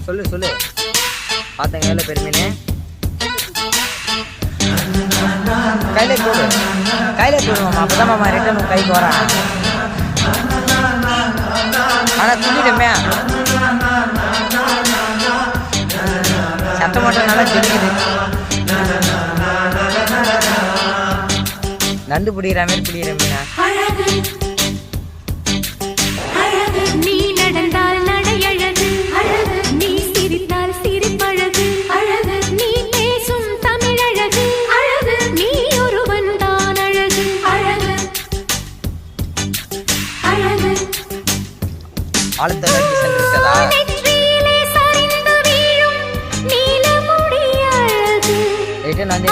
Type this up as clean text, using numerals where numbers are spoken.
சொல்லு சொல்லு. பார்த்தங்க எவ்வளோ பெருமீனு. கையில போடு, கையில போடுவோம். அப்பதான் மாமா ரிட்டர்ன் உன் கைக்கு வரான். ஆனால் துணிடுமே சத்தம் மட்டும் நல்லா ஜொலிக்குது. நண்டு பிடிக்கிற மாதிரி பிடிக்கிற மீனா. நீ நடந்தால் நடையழகு, நீ சிரித்தால் சிரிப்பழகு, நீ பேசும் தமிழழகு, நீ ஒருவன் தான் அழகு. ஆழ்ந்த சென்றிருக்கதா? ரிட்டர்ன் வந்து